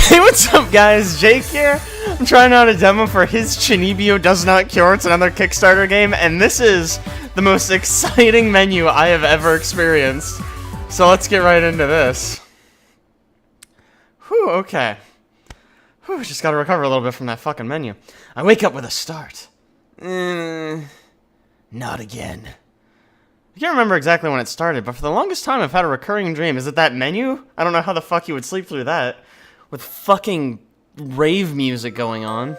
Hey, what's up, guys? Jake here. I'm trying out a demo for His Chuunibyou Does Not Cure. It's another Kickstarter game, and this is the most exciting menu I have ever experienced. So let's get right into this. Whew, okay. Whew, just gotta recover a little bit from that fucking menu. I wake up with a start. Not again. I can't remember exactly when it started, but for the longest time I've had a recurring dream. Is it that menu? I don't know how the fuck you would sleep through that. With fucking rave music going on.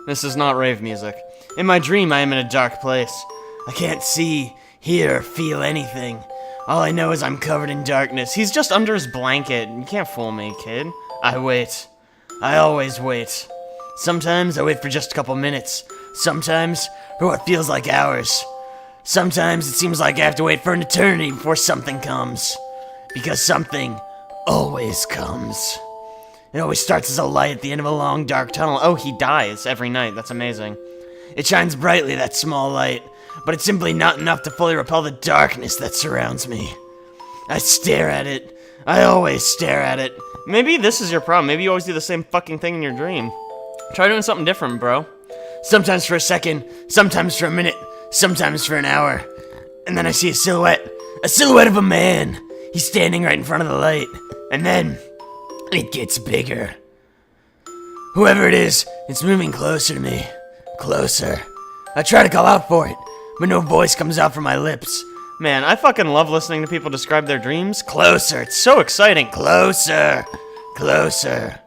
This is not rave music. In my dream, I am in a dark place. I can't see, hear, feel anything. All I know is I'm covered in darkness. He's just under his blanket. You can't fool me, kid. I wait. I always wait. Sometimes I wait for just a couple minutes. Sometimes for what feels like hours. Sometimes it seems like I have to wait for an eternity before something comes. Because something always comes. It always starts as a light at the end of a long, dark tunnel. Oh, he dies every night. That's amazing. It shines brightly, that small light, but it's simply not enough to fully repel the darkness that surrounds me. I stare at it. I always stare at it. Maybe this is your problem. Maybe you always do the same fucking thing in your dream. Try doing something different, bro. Sometimes for a second, sometimes for a minute, sometimes for an hour. And then I see a silhouette of a man. He's standing right in front of the light. And then it gets bigger. Whoever it is, it's moving closer to me. Closer. I try to call out for it, but no voice comes out from my lips. Man, I fucking love listening to people describe their dreams. Closer. It's so exciting. Closer. Closer.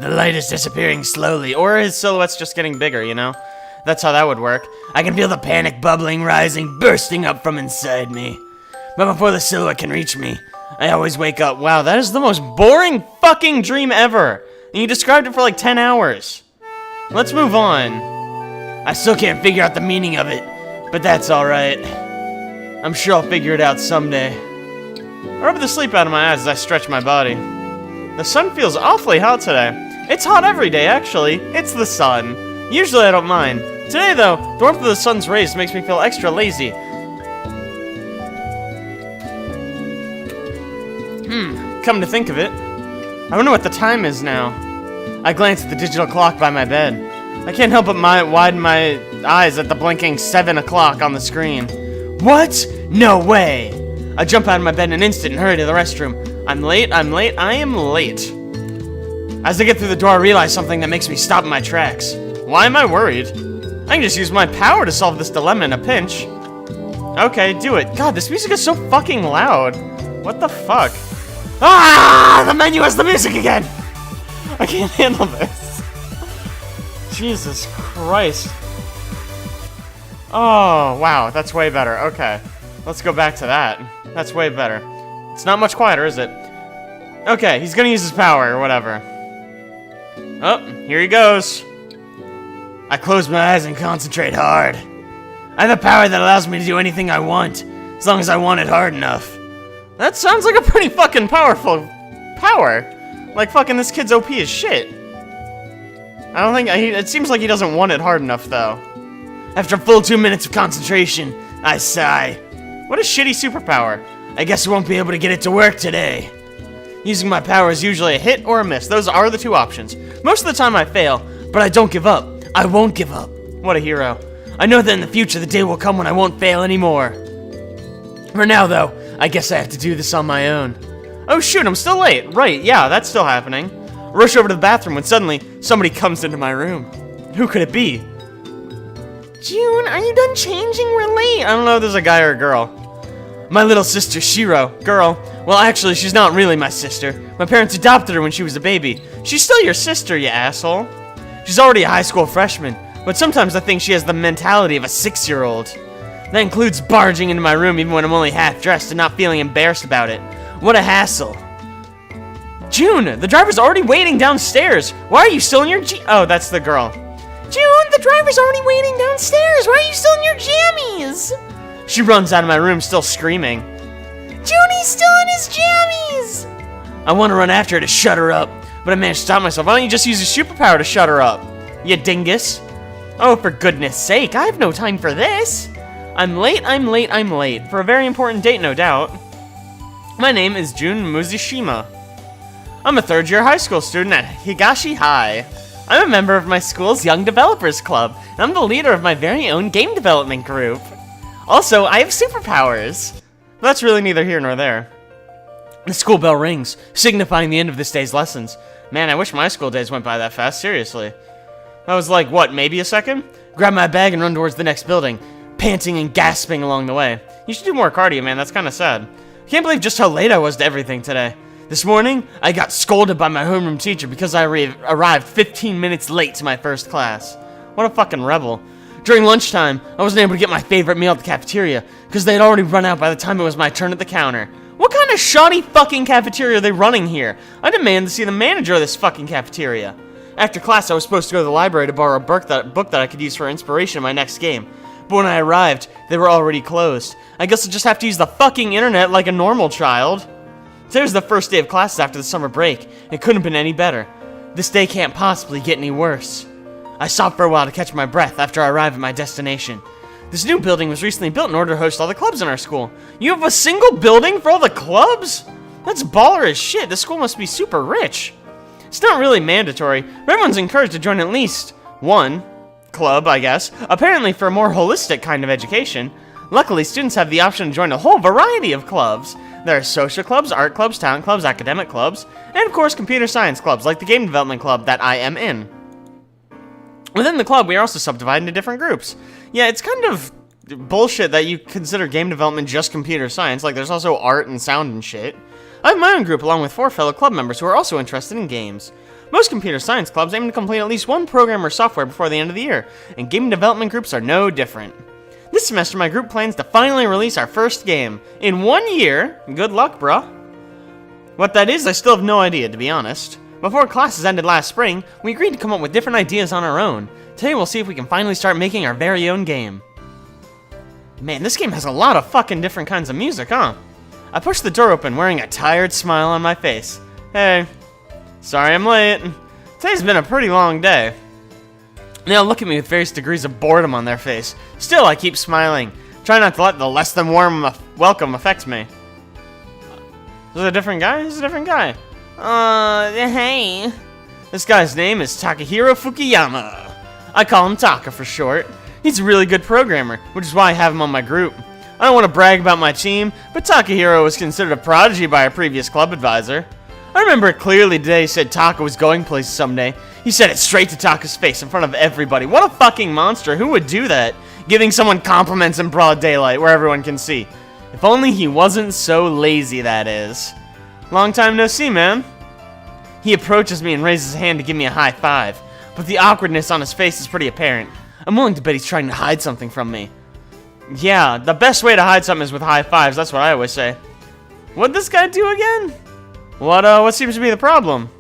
The light is disappearing slowly, or his silhouette's just getting bigger, you know? That's how that would work. I can feel the panic bubbling, rising, bursting up from inside me. But before the silhouette can reach me, I always wake up. Wow, that is the most boring fucking dream ever. And you described it for like 10 hours. Let's move on. I still can't figure out the meaning of it, but that's alright. I'm sure I'll figure it out someday. I rub the sleep out of my eyes as I stretch my body. The sun feels awfully hot today. It's hot every day, actually. It's the sun. Usually I don't mind. Today, though, the warmth of the sun's rays makes me feel extra lazy. Come to think of it, I wonder what the time is now. I glance at the digital clock by my bed. I can't help but widen my eyes at the blinking 7 o'clock on the screen. What? No way! I jump out of my bed in an instant and hurry to the restroom. I'm late, I am late. As I get through the door, I realize something that makes me stop in my tracks. Why am I worried? I can just use my power to solve this dilemma in a pinch. Okay, do it. God, this music is so fucking loud. What the fuck? Ah! The menu has the music again! I can't handle this. Jesus Christ. Oh, wow, that's way better. Okay, let's go back to that. That's way better. It's not much quieter, is it? Okay, he's gonna use his power, or whatever. Oh, here he goes. I close my eyes and concentrate hard. I have a power that allows me to do anything I want, as long as I want it hard enough. That sounds like a pretty fucking powerful power. Like fucking this kid's OP as shit. I don't think, it seems like he doesn't want it hard enough though. After a full 2 minutes of concentration, I sigh. What a shitty superpower. I guess I won't be able to get it to work today. Using my power is usually a hit or a miss. Those are the two options. Most of the time I fail, but I don't give up. I won't give up. What a hero. I know that in the future the day will come when I won't fail anymore. For now though, I guess I have to do this on my own. Oh shoot, I'm still late. Right, yeah, that's still happening. I rush over to the bathroom when suddenly somebody comes into my room. Who could it be? June, are you done changing? We're late. I don't know if there's a guy or a girl. My little sister, Shiro. Girl. Well, actually, she's not really my sister. My parents adopted her when she was a baby. She's still your sister, you asshole. She's already a high school freshman, but sometimes I think she has the mentality of a 6-year-old. That includes barging into my room even when I'm only half dressed and not feeling embarrassed about it. What a hassle. June, the driver's already waiting downstairs. Why are you still in your Oh, that's the girl. June, the driver's already waiting downstairs. Why are you still in your jammies? She runs out of my room still screaming. June, he's still in his jammies. I want to run after her to shut her up, but I managed to stop myself. Why don't you just use your superpower to shut her up, you dingus? Oh, for goodness sake, I have no time for this. I'm late, for a very important date, no doubt. My name is Jun Muzishima. I'm a third-year high school student at Higashi High. I'm a member of my school's Young Developers Club, and I'm the leader of my very own game development group. Also, I have superpowers. But that's really neither here nor there. The school bell rings, signifying the end of this day's lessons. Man, I wish my school days went by that fast, seriously. I was like, what, maybe a second? Grab my bag and run towards the next building, panting and gasping along the way. You should do more cardio, man, that's kinda sad. I can't believe just how late I was to everything today. This morning, I got scolded by my homeroom teacher because I arrived 15 minutes late to my first class. What a fucking rebel. During lunchtime, I wasn't able to get my favorite meal at the cafeteria because they had already run out by the time it was my turn at the counter. What kind of shoddy fucking cafeteria are they running here? I demand to see the manager of this fucking cafeteria. After class, I was supposed to go to the library to borrow a book that I could use for inspiration in my next game. But when I arrived, they were already closed. I guess I'll just have to use the fucking internet like a normal child. Today was the first day of classes after the summer break. It couldn't have been any better. This day can't possibly get any worse. I stopped for a while to catch my breath after I arrived at my destination. This new building was recently built in order to host all the clubs in our school. You have a single building for all the clubs? That's baller as shit. This school must be super rich. It's not really mandatory, but everyone's encouraged to join at least one club, I guess, apparently for a more holistic kind of education. Luckily, students have the option to join a whole variety of clubs. There are social clubs, art clubs, talent clubs, academic clubs, and of course computer science clubs, like the game development club that I am in. Within the club, we are also subdivided into different groups. Yeah, it's kind of bullshit that you consider game development just computer science, like there's also art and sound and shit. I have my own group along with 4 fellow club members who are also interested in games. Most computer science clubs aim to complete at least one program or software before the end of the year, and game development groups are no different. This semester, my group plans to finally release our first game. In 1 year. Good luck, bruh. What that is, I still have no idea, to be honest. Before classes ended last spring, we agreed to come up with different ideas on our own. Today we'll see if we can finally start making our very own game. Man, this game has a lot of fucking different kinds of music, huh? I pushed the door open, wearing a tired smile on my face. Hey, sorry I'm late. Today's been a pretty long day. They all look at me with various degrees of boredom on their face. Still, I keep smiling. Try not to let the less than warm welcome affect me. Is it a different guy? He's a different guy. Hey. This guy's name is Takahiro Fukuyama. I call him Taka for short. He's a really good programmer, which is why I have him on my group. I don't want to brag about my team, but Takahiro was considered a prodigy by our previous club advisor. I remember it clearly today. He said Taka was going places someday. He said it straight to Taka's face in front of everybody. What a fucking monster. Who would do that? Giving someone compliments in broad daylight where everyone can see. If only he wasn't so lazy, that is. Long time no see, man. He approaches me and raises his hand to give me a high five, but the awkwardness on his face is pretty apparent. I'm willing to bet he's trying to hide something from me. Yeah, the best way to hide something is with high fives, that's what I always say. What'd this guy do again? What seems to be the problem?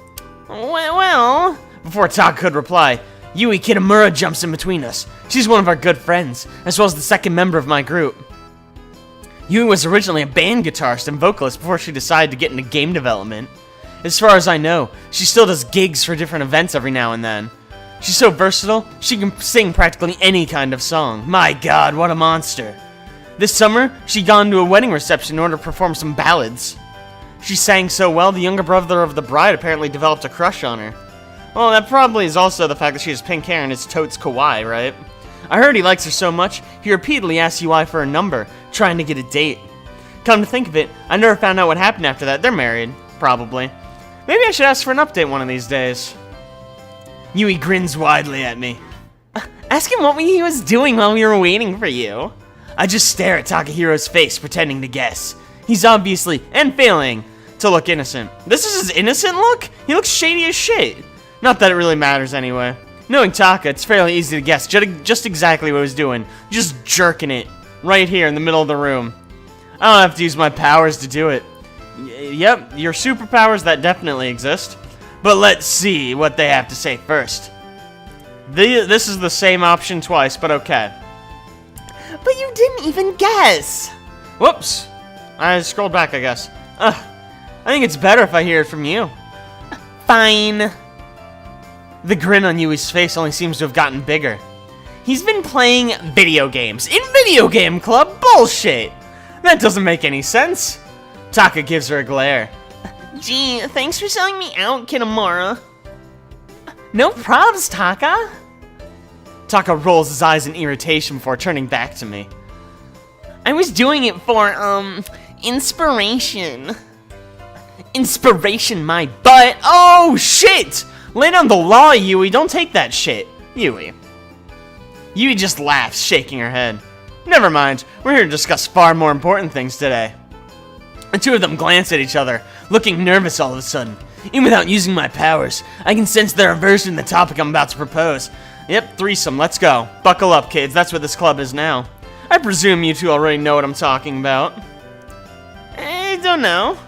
Well... Before Taka could reply, Yui Kitamura jumps in between us. She's one of our good friends, as well as the second member of my group. Yui was originally a band guitarist and vocalist before she decided to get into game development. As far as I know, she still does gigs for different events every now and then. She's so versatile, she can sing practically any kind of song. My god, what a monster. This summer, she'd gone to a wedding reception in order to perform some ballads. She sang so well, the younger brother of the bride apparently developed a crush on her. Well, that probably is also the fact that she has pink hair and is totes kawaii, right? I heard he likes her so much, he repeatedly asks Yui for her number, trying to get a date. Come to think of it, I never found out what happened after that. They're married, probably. Maybe I should ask for an update one of these days. Yui grins widely at me. Ask him what he was doing while we were waiting for you. I just stare at Takahiro's face, pretending to guess. He's obviously, and failing, to look innocent. This is his innocent look? He looks shady as shit. Not that it really matters anyway. Knowing Taka, it's fairly easy to guess just exactly what he was doing. Just jerking it. Right here in the middle of the room. I don't have to use my powers to do it. Yep, your superpowers that definitely exist. But let's see what they have to say first. This is the same option twice, but okay. But you didn't even guess! Whoops. I scrolled back, I guess. I think it's better if I hear it from you. Fine. The grin on Yui's face only seems to have gotten bigger. He's been playing video games in Video Game Club? Bullshit! That doesn't make any sense. Taka gives her a glare. Gee, thanks for selling me out, Kinemura. No probs, Taka. Taka rolls his eyes in irritation before turning back to me. I was doing it for, inspiration. Inspiration, my butt. Oh, shit! Lay down the law, Yui. Don't take that shit. Yui. Yui just laughs, shaking her head. Never mind. We're here to discuss far more important things today. The two of them glance at each other, looking nervous all of a sudden. Even without using my powers, I can sense their aversion to the topic I'm about to propose. Yep, threesome, let's go. Buckle up, kids, that's what this club is now. I presume you two already know what I'm talking about. I don't know.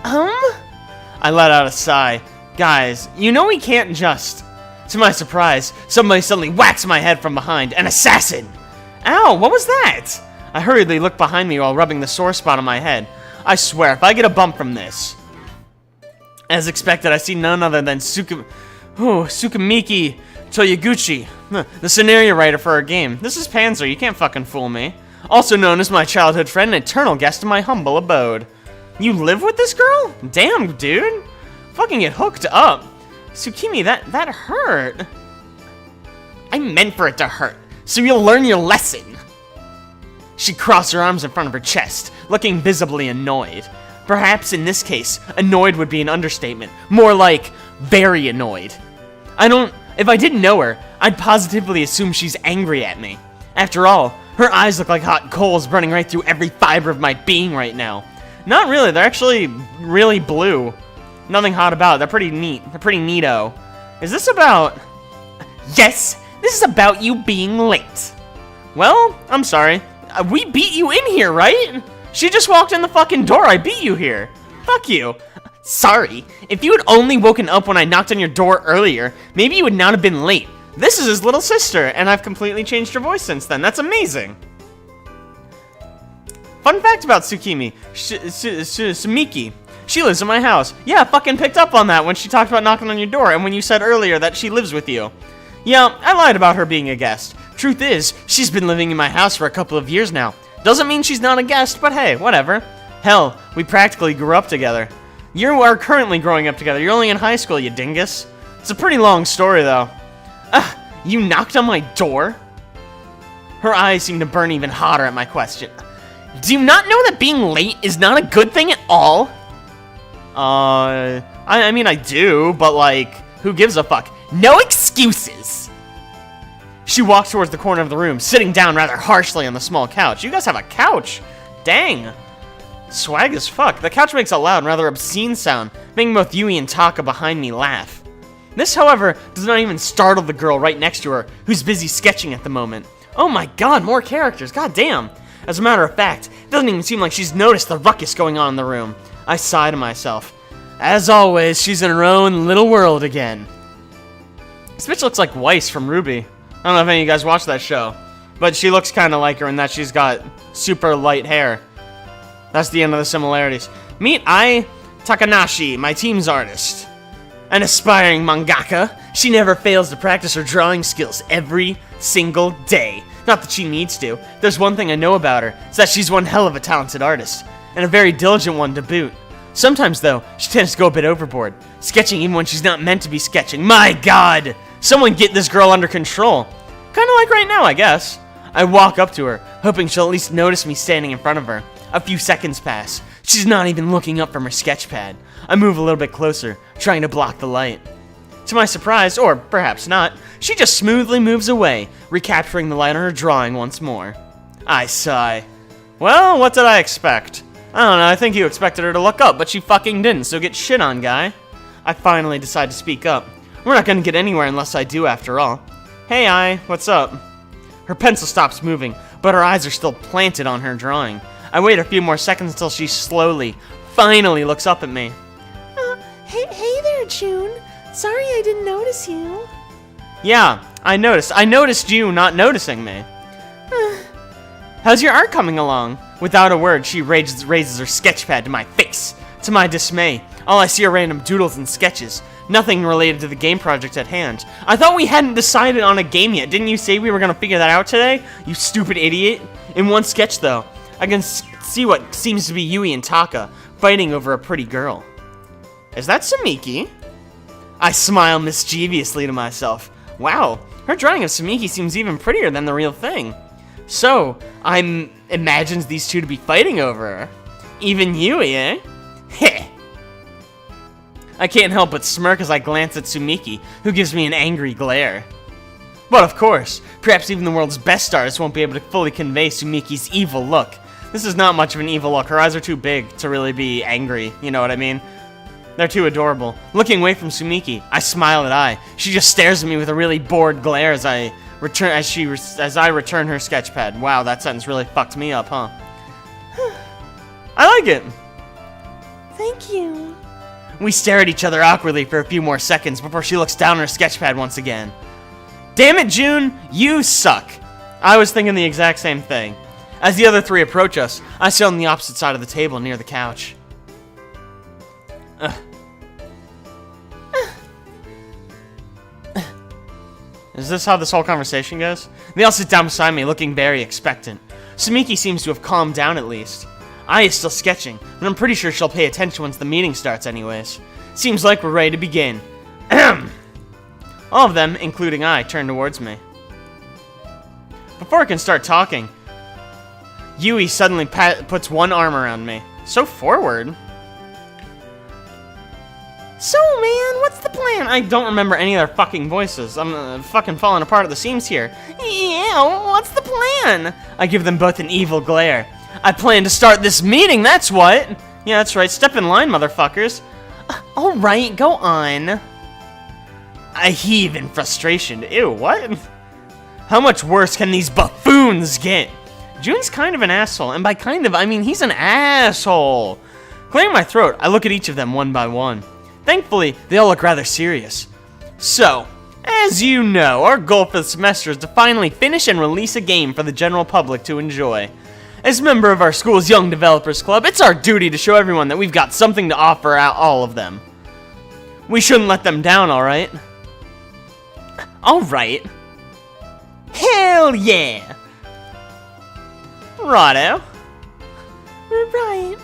I let out a sigh. Guys, you know we can't just... To my surprise, somebody suddenly whacks my head from behind. An assassin! Ow, what was that? I hurriedly look behind me while rubbing the sore spot on my head. I swear, if I get a bump from this... As expected, I see none other than Tsukimiki Toyoguchi, the scenario writer for our game. This is Panzer, you can't fucking fool me. Also known as my childhood friend and eternal guest in my humble abode. You live with this girl? Damn, dude. Fucking get hooked up. Tsukimi, that hurt. I meant for it to hurt, so you'll learn your lesson. She crossed her arms in front of her chest, looking visibly annoyed. Perhaps in this case, annoyed would be an understatement. More like, very annoyed. If I didn't know her, I'd positively assume she's angry at me. After all, her eyes look like hot coals burning right through every fiber of my being right now. Not really, they're actually really blue. Nothing hot about it, they're pretty neat. They're pretty neato. Is this about... Yes, this is about you being late. Well, I'm sorry. We beat you in here, right? She just walked in the fucking door, I beat you here. Fuck you. Sorry. If you had only woken up when I knocked on your door earlier, maybe you would not have been late. This is his little sister, and I've completely changed her voice since then. That's amazing. Fun fact about Tsukimi. Sumiki. She lives in my house. Yeah, I fucking picked up on that when she talked about knocking on your door, and when you said earlier that she lives with you. Yeah, I lied about her being a guest. Truth is, she's been living in my house for a couple of years now. Doesn't mean she's not a guest, but hey, whatever. Hell, we practically grew up together. You are currently growing up together. You're only in high school, you dingus. It's a pretty long story, though. You knocked on my door? Her eyes seem to burn even hotter at my question. Do you not know that being late is not a good thing at all? I mean, I do, but like, who gives a fuck? No excuses! She walks towards the corner of the room, sitting down rather harshly on the small couch. You guys have a couch? Dang. Swag as fuck. The couch makes a loud, rather obscene sound, making both Yui and Taka behind me laugh. This, however, does not even startle the girl right next to her, who's busy sketching at the moment. Oh my god, more characters, god damn. As a matter of fact, it doesn't even seem like she's noticed the ruckus going on in the room. I sigh to myself. As always, she's in her own little world again. This bitch looks like Weiss from Ruby. I don't know if any of you guys watch that show, but she looks kind of like her in that she's got super light hair. That's the end of the similarities. Meet Ai Takanashi, my team's artist. An aspiring mangaka, she never fails to practice her drawing skills every single day. Not that she needs to. There's one thing I know about her, it's that she's one hell of a talented artist, and a very diligent one to boot. Sometimes, though, she tends to go a bit overboard, sketching even when she's not meant to be sketching. My god! Someone get this girl under control. Kinda like right now, I guess. I walk up to her, hoping she'll at least notice me standing in front of her. A few seconds pass. She's not even looking up from her sketch pad. I move a little bit closer, trying to block the light. To my surprise, or perhaps not, she just smoothly moves away, recapturing the light on her drawing once more. I sigh. Well, what did I expect? I don't know, I think you expected her to look up, but she fucking didn't, so get shit on, guy. I finally decide to speak up. We're not gonna get anywhere unless I do, after all. Hey, Ai, what's up? Her pencil stops moving, but her eyes are still planted on her drawing. I wait a few more seconds until she slowly, finally looks up at me. Hey there, June. Sorry I didn't notice you. Yeah, I noticed. I noticed you not noticing me. How's your art coming along? Without a word, she raises her sketch pad to my face. To my dismay, all I see are random doodles and sketches. Nothing related to the game project at hand. I thought we hadn't decided on a game yet. Didn't you say we were gonna figure that out today? You stupid idiot. In one sketch, though, I can see what seems to be Yui and Taka fighting over a pretty girl. Is that Sumiki? I smile mischievously to myself. Wow, her drawing of Sumiki seems even prettier than the real thing. So, imagines these two to be fighting over her. Even Yui, eh? Heh. I can't help but smirk as I glance at Sumiki, who gives me an angry glare. But of course, perhaps even the world's best artists won't be able to fully convey Sumiki's evil look. This is not much of an evil look. Her eyes are too big to really be angry, you know what I mean? They're too adorable. Looking away from Sumiki, I smile at Ai. She just stares at me with a really bored glare as I return her sketch pad. Wow, that sentence really fucked me up, huh? I like it. Thank you. We stare at each other awkwardly for a few more seconds before she looks down at her sketch pad once again. Damn it, June, you suck. I was thinking the exact same thing. As the other three approach us, I sit on the opposite side of the table near the couch. Is this how this whole conversation goes? They all sit down beside me, looking very expectant. Sumiki seems to have calmed down at least. Ai is still sketching, but I'm pretty sure she'll pay attention once the meeting starts anyways. Seems like we're ready to begin. All of them, including Ai, turn towards me. Before I can start talking, Yui suddenly puts one arm around me. So forward. So, man, what's the plan? I don't remember any of their fucking voices. I'm fucking falling apart at the seams here. Yeah, what's the plan? I give them both an evil glare. I plan to start this meeting, that's what. Yeah, that's right. Step in line, motherfuckers. Alright, go on. I heave in frustration. Ew, what? How much worse can these buffoons get? June's kind of an asshole, and by kind of, I mean he's an asshole. Clearing my throat, I look at each of them one by one. Thankfully, they all look rather serious. So, as you know, our goal for the semester is to finally finish and release a game for the general public to enjoy. As a member of our school's Young Developers Club, it's our duty to show everyone that we've got something to offer out all of them. We shouldn't let them down, alright? Alright. Hell yeah! Righto. Right.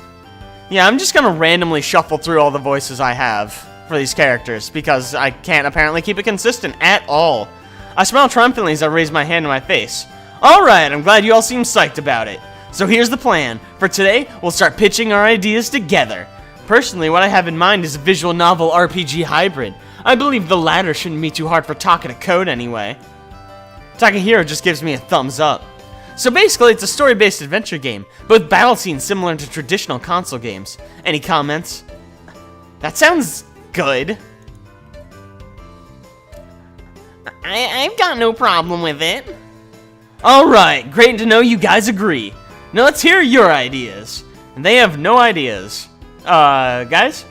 Yeah, I'm just gonna randomly shuffle through all the voices I have for these characters, because I can't apparently keep it consistent at all. I smile triumphantly as I raise my hand to my face. Alright, I'm glad you all seem psyched about it. So here's the plan. For today, we'll start pitching our ideas together. Personally, what I have in mind is a visual novel RPG hybrid. I believe the latter shouldn't be too hard for Taka to code anyway. Takahiro just gives me a thumbs up. So basically, it's a story-based adventure game, but with battle scenes similar to traditional console games. Any comments? That sounds good. I've got no problem with it. Alright, great to know you guys agree. Now let's hear your ideas. And they have no ideas. Guys?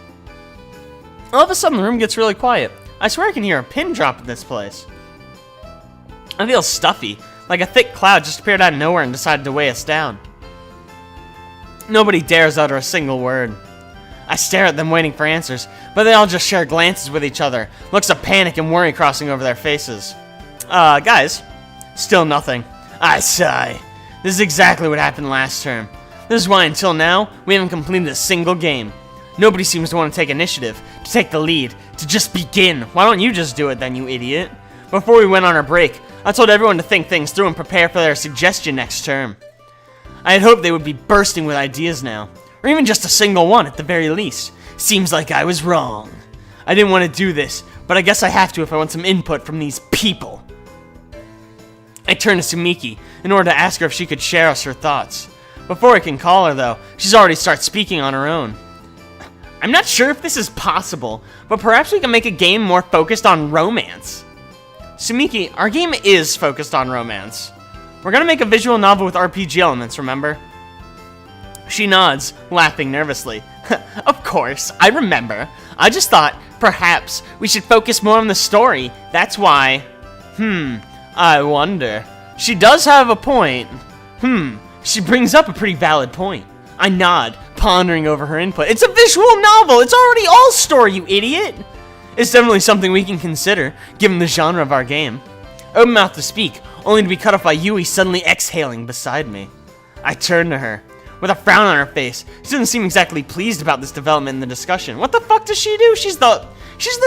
All of a sudden, the room gets really quiet. I swear I can hear a pin drop in this place. I feel stuffy. Like a thick cloud just appeared out of nowhere and decided to weigh us down. Nobody dares utter a single word. I stare at them waiting for answers, but they all just share glances with each other, looks of panic and worry crossing over their faces. Guys? Still nothing. I sigh. This is exactly what happened last term. This is why until now, we haven't completed a single game. Nobody seems to want to take initiative, to take the lead, to just begin. Why don't you just do it then, you idiot? Before we went on our break, I told everyone to think things through and prepare for their suggestion next term. I had hoped they would be bursting with ideas now, or even just a single one at the very least. Seems like I was wrong. I didn't want to do this, but I guess I have to if I want some input from these people. I turned to Sumiki in order to ask her if she could share us her thoughts. Before I can call her though, she's already started speaking on her own. I'm not sure if this is possible, but perhaps we can make a game more focused on romance. Sumiki, our game is focused on romance. We're gonna make a visual novel with RPG elements, remember? She nods, laughing nervously. Of course, I remember. I just thought, perhaps, we should focus more on the story. That's why. I wonder. She does have a point. She brings up a pretty valid point. I nod, pondering over her input. It's a visual novel! It's already all story, you idiot! It's definitely something we can consider, given the genre of our game. Open mouth to speak, only to be cut off by Yui suddenly exhaling beside me. I turn to her. with a frown on her face. She doesn't seem exactly pleased about this development in the discussion. What the fuck does she do? She's the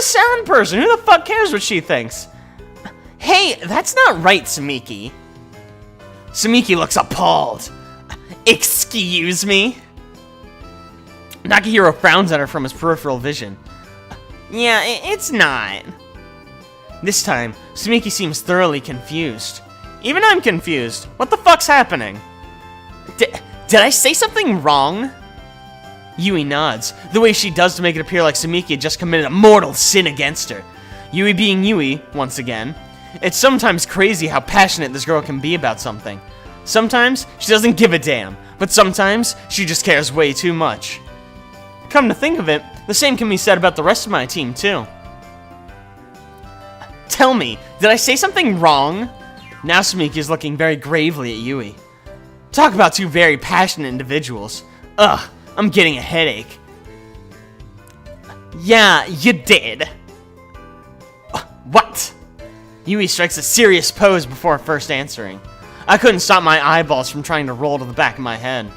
sound person. Who the fuck cares what she thinks? Hey, that's not right, Sumiki. Sumiki looks appalled. Excuse me? Nakahiro frowns at her from his peripheral vision. Yeah, it's not. This time, Sumiki seems thoroughly confused. Even I'm confused. What the fuck's happening? Did I say something wrong? Yui nods, the way she does to make it appear like Sumiki had just committed a mortal sin against her. Yui being Yui, once again. It's sometimes crazy how passionate this girl can be about something. Sometimes, she doesn't give a damn, but sometimes, she just cares way too much. Come to think of it, the same can be said about the rest of my team, too. Tell me, did I say something wrong? Now Sumiki is looking very gravely at Yui. Talk about two very passionate individuals. Ugh, I'm getting a headache. Yeah, you did. What? Yui strikes a serious pose before first answering. I couldn't stop my eyeballs from trying to roll to the back of my head.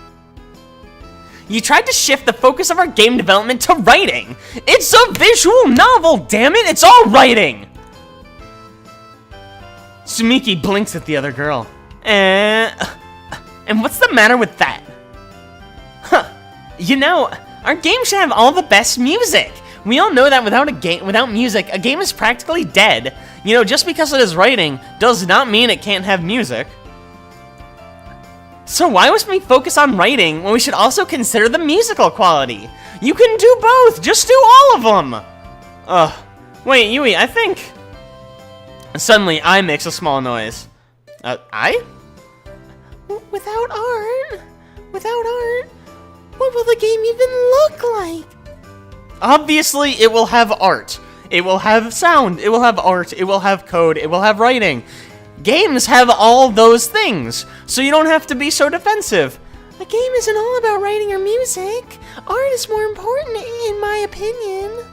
You tried to shift the focus of our game development to writing. It's a visual novel, damn it! It's all writing! Sumiki blinks at the other girl. And what's the matter with that? Huh. You know, our game should have all the best music. We all know that without music, a game is practically dead. You know, just because it is writing does not mean it can't have music. So why must we focus on writing when we should also consider the musical quality? You can do both. Just do all of them. Wait, Yui, I think... Suddenly, I makes a small noise. I? Without art, what will the game even look like? Obviously, it will have art. It will have sound. It will have art. It will have code. It will have writing. Games have all those things, so you don't have to be so defensive. A game isn't all about writing or music. Art is more important, in my opinion.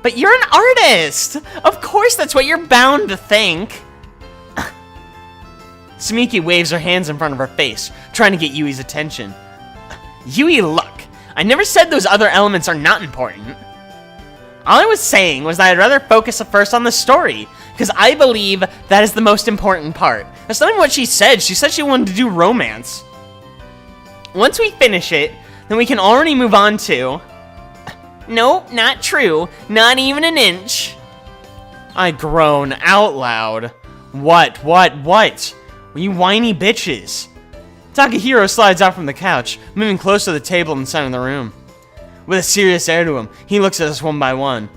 But you're an artist! Of course that's what you're bound to think. Sumiki waves her hands in front of her face, trying to get Yui's attention. Yui, look. I never said those other elements are not important. All I was saying was that I'd rather focus first on the story, because I believe that is the most important part. That's not even what she said. She said she wanted to do romance. Once we finish it, then we can already move on to... Nope, not true. Not even an inch. I groan out loud. What? You whiny bitches. Takahiro slides out from the couch, moving close to the table in the center of the room. With a serious air to him, he looks at us one by one.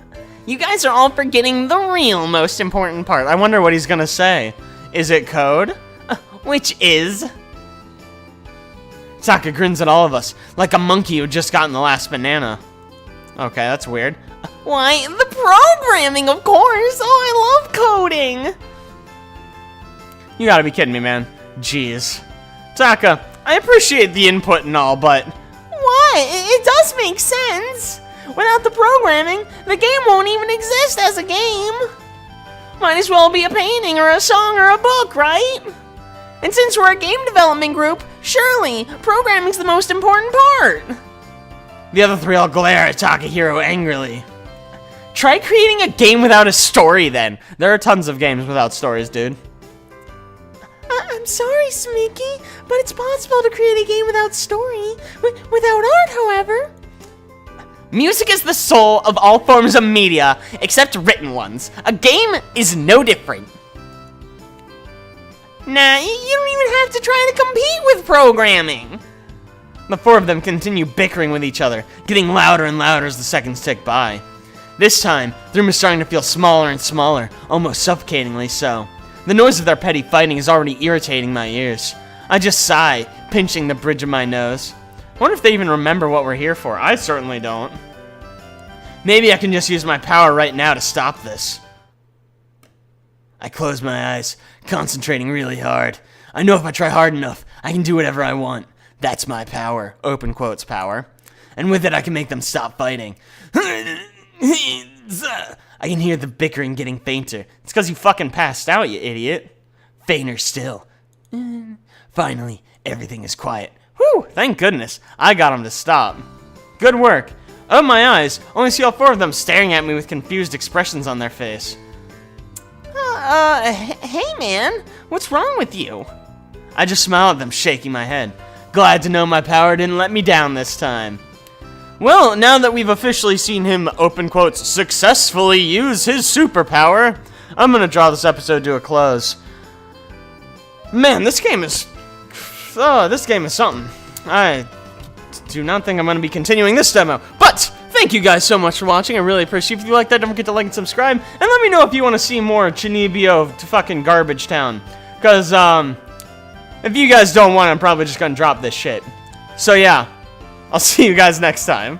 You guys are all forgetting the real most important part. I wonder what he's gonna say. Is it code? Which is... Taka grins at all of us, like a monkey who just gotten the last banana. Okay, that's weird. Why, the programming, of course! Oh, I love coding! You gotta be kidding me, man. Jeez. Taka, I appreciate the input and all, but... What? It does make sense! Without the programming, the game won't even exist as a game! Might as well be a painting or a song or a book, right? And since we're a game development group, surely programming's the most important part! The other three all glare at Takahiro angrily. Try creating a game without a story, then. There are tons of games without stories, dude. I'm sorry, Sumiki, but it's possible to create a game without story. Without art, however. Music is the soul of all forms of media, except written ones. A game is no different. Nah, you don't even have to try to compete with programming. The four of them continue bickering with each other, getting louder and louder as the seconds tick by. This time, the room is starting to feel smaller and smaller, almost suffocatingly so. The noise of their petty fighting is already irritating my ears. I just sigh, pinching the bridge of my nose. I wonder if they even remember what we're here for. I certainly don't. Maybe I can just use my power right now to stop this. I close my eyes, concentrating really hard. I know if I try hard enough, I can do whatever I want. That's my power. Open quotes power. And with it, I can make them stop fighting. I can hear the bickering getting fainter. It's because you fucking passed out, you idiot. Fainter still. Finally, Everything is quiet. Whew, thank goodness. I got him to stop. Good work. Open my eyes, only see all 4 of them staring at me with confused expressions on their face. Hey man, what's wrong with you? I just smile at them, shaking my head. Glad to know my power didn't let me down this time. Well, now that we've officially seen him, open quotes, successfully use his superpower, I'm gonna draw this episode to a close. Man, this game is something. I do not think I'm gonna be continuing this demo, but thank you guys so much for watching. I really appreciate it. If you like that, don't forget to like and subscribe, and let me know if you want to see more Chuunibyou to fucking Garbage Town. Cause if you guys don't want it, I'm probably just gonna drop this shit. So yeah, I'll see you guys next time.